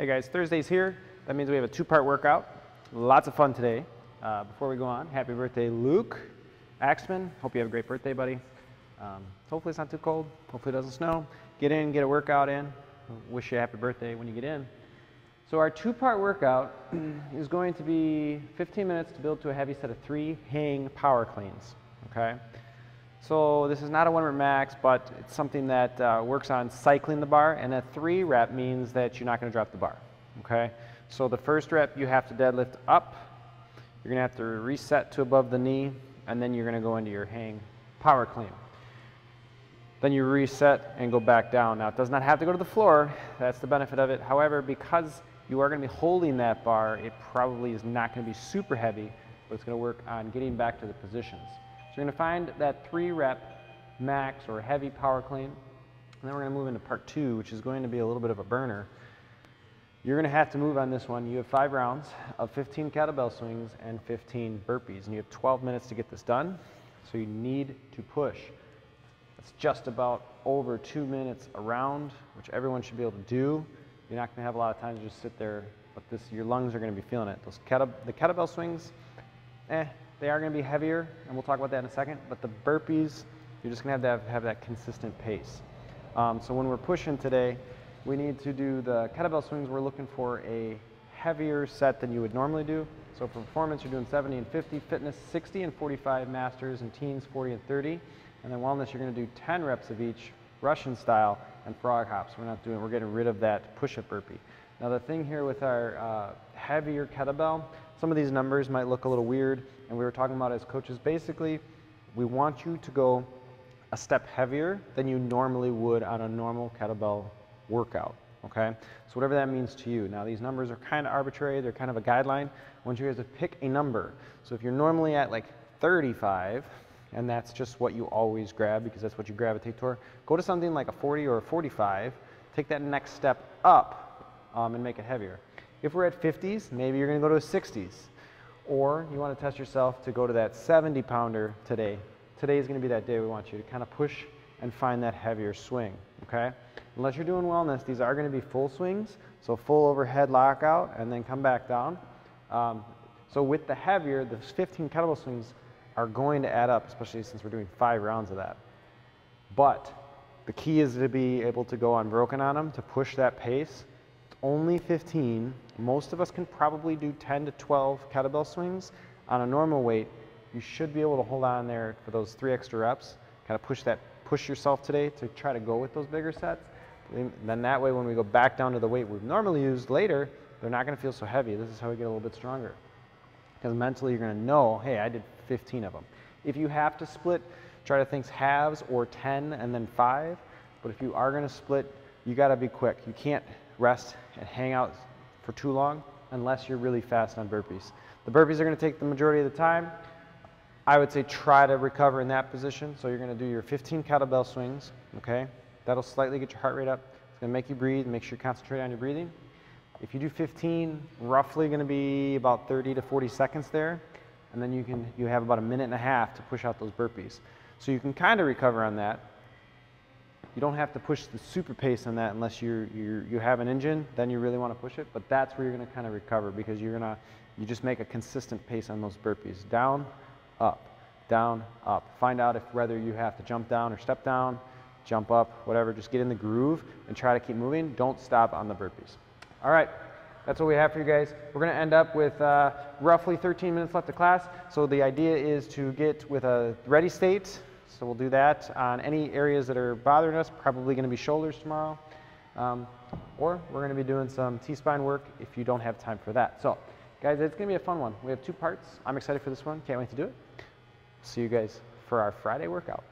Hey guys, Thursday's here. That means we have a two-part workout. Lots of fun today. Before we go on, happy birthday, Luke Axman. Hope you have a great birthday, buddy. Hopefully it's not too cold. Hopefully it doesn't snow. Get in, get a workout in. Wish you a happy birthday when you get in. So our two-part workout is going to be 15 minutes to build to a heavy set of 3 hang power cleans, okay? So this is not a 1 rep max, but it's something that works on cycling the bar, and a 3 rep means that you're not going to drop the bar, okay? So the first rep you have to deadlift up, you're going to have to reset to above the knee, and then you're going to go into your hang power clean. Then you reset and go back down. Now it does not have to go to the floor, that's the benefit of it. However, because you are going to be holding that bar, it probably is not going to be super heavy, but it's going to work on getting back to the positions. So you're going to find that 3 rep max or heavy power clean, and then we're going to move into part 2, which is going to be a little bit of a burner. You're going to have to move on this one. You have 5 rounds of 15 kettlebell swings and 15 burpees, and you have 12 minutes to get this done, so you need to push. It's just about over 2 minutes a round, which everyone should be able to do. You're not going to have a lot of time to just sit there, but your lungs are going to be feeling it. The kettlebell swings, they are going to be heavier, and we'll talk about that in a second, but the burpees, you're just going to have that consistent pace. So when we're pushing today, we need to do the kettlebell swings. We're looking for a heavier set than you would normally do. So for performance, you're doing 70 and 50, fitness 60 and 45, masters and teens 40 and 30, and then wellness, you're going to do 10 reps of each, Russian style and frog hops. We're getting rid of that push-up burpee. Now the thing here with our heavier kettlebell, some of these numbers might look a little weird, and we were talking about as coaches, basically, we want you to go a step heavier than you normally would on a normal kettlebell workout, okay? So whatever that means to you. Now these numbers are kind of arbitrary, they're kind of a guideline. I want you guys to pick a number. So if you're normally at like 35, and that's just what you always grab because that's what you gravitate toward, go to something like a 40 or a 45, take that next step up and make it heavier. If we're at 50s, maybe you're going to go to a 60s. Or you want to test yourself to go to that 70 pounder today. Today is going to be that day we want you to kind of push and find that heavier swing, okay? Unless you're doing wellness, these are going to be full swings, so full overhead lockout and then come back down. So with the heavier, the 15 kettlebell swings are going to add up, especially since we're doing 5 rounds of that. But the key is to be able to go unbroken on them, to push that pace. It's only 15. Most of us can probably do 10 to 12 kettlebell swings. On a normal weight, you should be able to hold on there for those 3 extra reps, kind of push yourself today to try to go with those bigger sets. Then that way when we go back down to the weight we've normally used later, they're not going to feel so heavy. This is how we get a little bit stronger. Because mentally you're going to know, hey, I did 15 of them. If you have to split, try to think halves or 10 and then 5. But if you are going to split, you got to be quick. You can't rest and hang out for too long unless you're really fast on burpees. The burpees are going to take the majority of the time. I would say try to recover in that position. So you're going to do your 15 kettlebell swings, okay? That'll slightly get your heart rate up. It's going to make you breathe, make sure you concentrate on your breathing. If you do 15, roughly going to be about 30 to 40 seconds there, and then you have about 1.5 minutes to push out those burpees. So you can kind of recover on that. You don't have to push the super pace on that unless you have an engine, then you really want to push it, but that's where you're going to kind of recover because you just make a consistent pace on those burpees. Down, up, down, up. Find out whether you have to jump down or step down, jump up, whatever. Just get in the groove and try to keep moving. Don't stop on the burpees. All right, that's what we have for you guys. We're going to end up with roughly 13 minutes left of class. So the idea is to get with a ready state. So we'll do that on any areas that are bothering us, probably going to be shoulders tomorrow. Or we're going to be doing some T-spine work if you don't have time for that. So guys, it's going to be a fun one. We have 2 parts. I'm excited for this one. Can't wait to do it. See you guys for our Friday workout.